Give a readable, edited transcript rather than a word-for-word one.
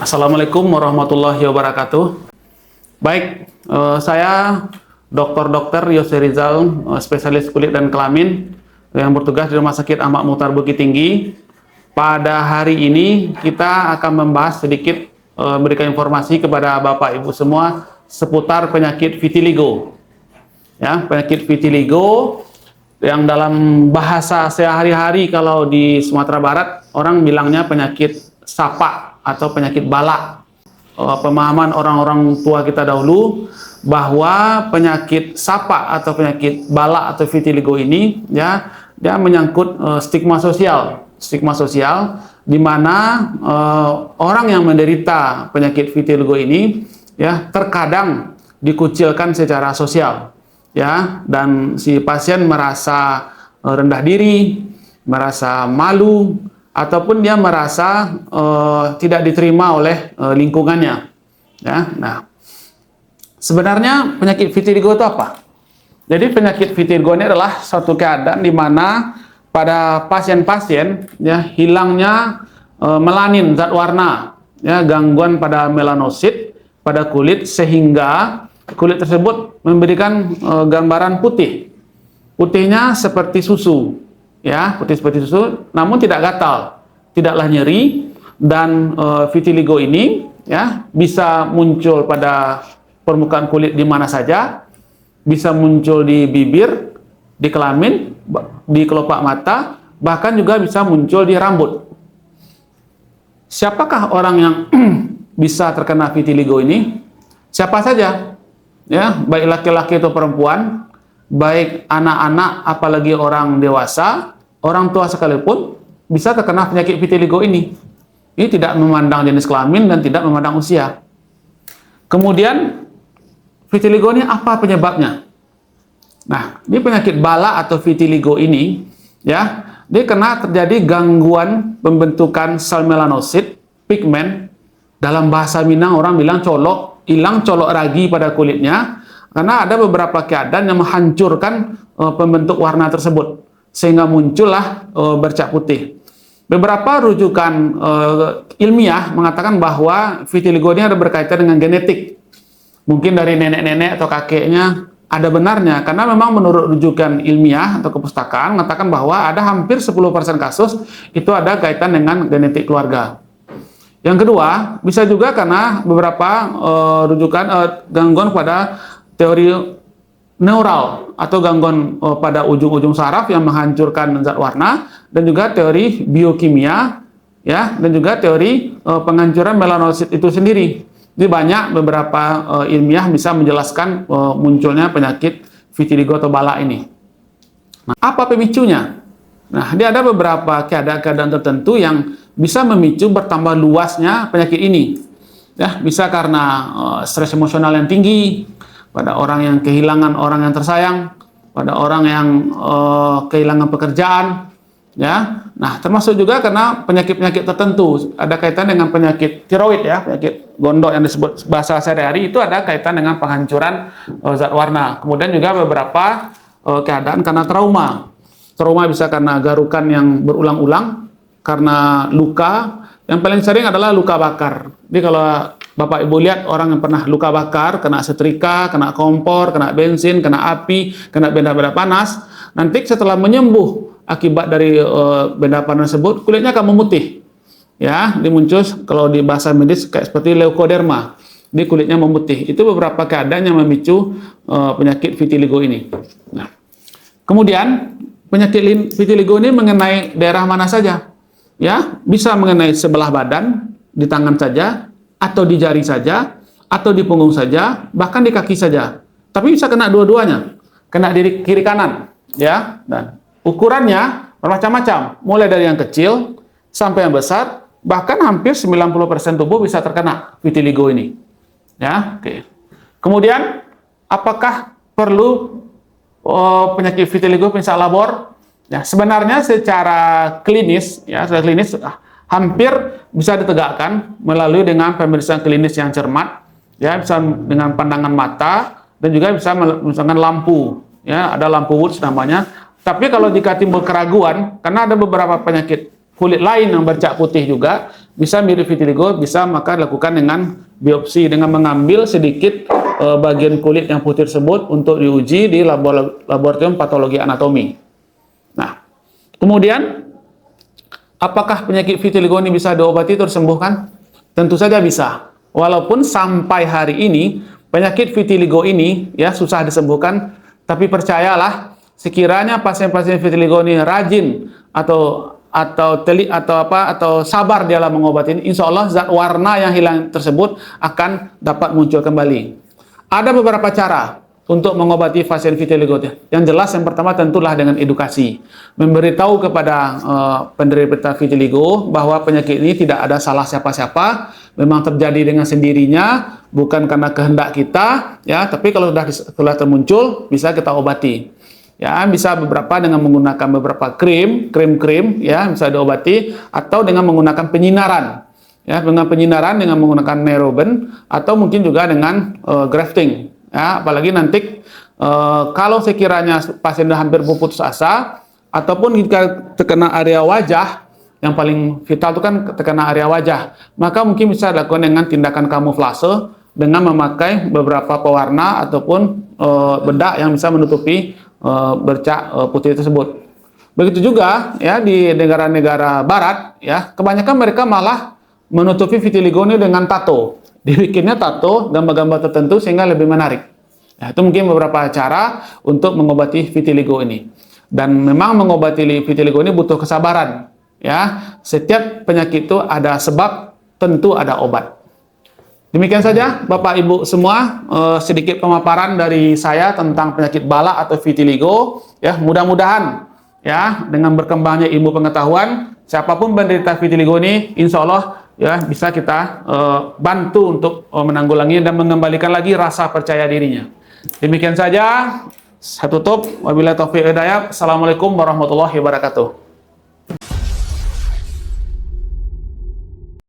Assalamualaikum warahmatullahi wabarakatuh. Baik, saya Dr. Yose Rizal, spesialis kulit dan kelamin yang bertugas di Rumah Sakit Ahmad Mukhtar Bukit Tinggi. Pada hari ini kita akan membahas sedikit, berikan informasi kepada Bapak Ibu semua seputar penyakit vitiligo. Ya, penyakit vitiligo yang dalam bahasa sehari-hari kalau di Sumatera Barat orang bilangnya penyakit sapak atau penyakit balak. Pemahaman orang-orang tua kita dahulu bahwa penyakit sapak atau penyakit balak atau vitiligo ini ya dia menyangkut stigma sosial di mana orang yang menderita penyakit vitiligo ini ya terkadang dikucilkan secara sosial ya, dan si pasien merasa rendah diri, merasa malu, ataupun dia merasa tidak diterima oleh lingkungannya. Ya, nah, sebenarnya penyakit vitiligo itu apa? Jadi penyakit vitiligo ini adalah suatu keadaan di mana pada pasien-pasien ya hilangnya melanin zat warna, ya gangguan pada melanosit pada kulit sehingga kulit tersebut memberikan gambaran putih. Putihnya seperti susu. Ya, putih seperti susu, namun tidak gatal, tidaklah nyeri, dan vitiligo ini ya bisa muncul pada permukaan kulit di mana saja, bisa muncul di bibir, di kelamin, di kelopak mata, bahkan juga bisa muncul di rambut. Siapakah orang yang bisa terkena vitiligo ini? Siapa saja, ya, baik laki-laki atau perempuan, baik anak-anak apalagi orang dewasa, orang tua sekalipun bisa terkena penyakit vitiligo ini. Ini tidak memandang jenis kelamin dan tidak memandang usia. Kemudian vitiligo ini apa penyebabnya? Nah, ini penyakit balak atau vitiligo ini ya, dia kena terjadi gangguan pembentukan sel melanosit, pigmen. Dalam bahasa Minang orang bilang colok, hilang colok ragi pada kulitnya. Karena ada beberapa keadaan yang menghancurkan pembentuk warna tersebut sehingga muncullah bercak putih. Beberapa rujukan ilmiah mengatakan bahwa vitiligo ini ada berkaitan dengan genetik. Mungkin dari nenek-nenek atau kakeknya ada benarnya, karena memang menurut rujukan ilmiah atau kepustakaan mengatakan bahwa ada hampir 10% kasus itu ada kaitan dengan genetik keluarga. Yang kedua, bisa juga karena beberapa rujukan gangguan pada teori neural atau gangguan pada ujung-ujung saraf yang menghancurkan zat warna, dan juga teori biokimia ya, dan juga teori penghancuran melanosit itu sendiri. Jadi banyak beberapa ilmiah bisa menjelaskan munculnya penyakit vitiligo atau balak ini. Nah, apa pemicunya? Nah, dia ada beberapa keadaan-keadaan tertentu yang bisa memicu bertambah luasnya penyakit ini. Ya, bisa karena stres emosional yang tinggi, pada orang yang kehilangan orang yang tersayang, pada orang yang kehilangan pekerjaan, ya. Nah, termasuk juga karena penyakit-penyakit tertentu, ada kaitan dengan penyakit tiroid ya, penyakit gondok yang disebut bahasa sehari-hari itu ada kaitan dengan penghancuran zat warna. Kemudian juga beberapa keadaan karena trauma. Trauma bisa karena garukan yang berulang-ulang, karena luka. Yang paling sering adalah luka bakar. Jadi kalau Bapak Ibu lihat orang yang pernah luka bakar, kena setrika, kena kompor, kena bensin, kena api, kena benda-benda panas, nanti setelah menyembuh akibat dari benda panas tersebut, kulitnya akan memutih. Ya, dimuncul kalau di bahasa medis kayak seperti leukoderma. Di kulitnya memutih. Itu beberapa keadaan yang memicu penyakit vitiligo ini. Nah, kemudian penyakit vitiligo ini mengenai daerah mana saja? Ya, bisa mengenai sebelah badan, di tangan saja, atau di jari saja, atau di punggung saja, bahkan di kaki saja. Tapi bisa kena dua-duanya, kena di kiri kanan, ya. Dan ukurannya bermacam-macam, mulai dari yang kecil sampai yang besar, bahkan hampir 90% tubuh bisa terkena vitiligo ini. Ya, oke. Kemudian, apakah perlu penyakit vitiligo periksa labor? Ya, sebenarnya secara klinis, ya, secara klinis hampir bisa ditegakkan melalui dengan pemeriksaan klinis yang cermat, ya, bisa dengan pandangan mata dan juga bisa misalkan lampu, ya, ada lampu Woods namanya. Tapi kalau jika timbul keraguan, karena ada beberapa penyakit kulit lain yang bercak putih juga, bisa mirip vitiligo, bisa maka lakukan dengan biopsi dengan mengambil sedikit bagian kulit yang putih tersebut untuk diuji di laboratorium patologi anatomi. Nah, kemudian apakah penyakit vitiligo ini bisa diobati atau disembuhkan? Tentu saja bisa. Walaupun sampai hari ini penyakit vitiligo ini ya susah disembuhkan, tapi percayalah, sekiranya pasien-pasien vitiligo ini rajin atau sabar dalam mengobati ini, insya Allah zat warna yang hilang tersebut akan dapat muncul kembali. Ada beberapa cara untuk mengobati pasien vitiligo. Yang jelas yang pertama tentulah dengan edukasi, memberitahu kepada penderita vitiligo bahwa penyakit ini tidak ada salah siapa-siapa, memang terjadi dengan sendirinya, bukan karena kehendak kita, ya. Tapi kalau sudah termuncul, bisa kita obati. Ya, bisa beberapa dengan menggunakan beberapa krim, ya, bisa diobati, atau dengan menggunakan penyinaran. Ya, dengan penyinaran dengan menggunakan neuroben, atau mungkin juga dengan grafting. Ya, apalagi nanti kalau sekiranya pasien sudah hampir putus asa, ataupun jika terkena area wajah, yang paling vital itu kan terkena area wajah, maka mungkin bisa dilakukan dengan tindakan kamuflase dengan memakai beberapa pewarna ataupun bedak yang bisa menutupi bercak putih tersebut. Begitu juga ya di negara-negara barat, ya kebanyakan mereka malah menutupi vitiligo ini dengan tato. Dibikinnya tato gambar-gambar tertentu sehingga lebih menarik. Nah, itu mungkin beberapa cara untuk mengobati vitiligo ini. Dan memang mengobati vitiligo ini butuh kesabaran. Ya, setiap penyakit itu ada sebab, tentu ada obat. Demikian saja Bapak Ibu semua, sedikit pemaparan dari saya tentang penyakit balak atau vitiligo. Ya, mudah-mudahan ya dengan berkembangnya ilmu pengetahuan, siapapun penderita vitiligo ini, insya Allah ya bisa kita bantu untuk menanggulangi dan mengembalikan lagi rasa percaya dirinya. Demikian saja, saya tutup. Wabillahi taufiq wal hidayah. Assalamualaikum warahmatullahi wabarakatuh.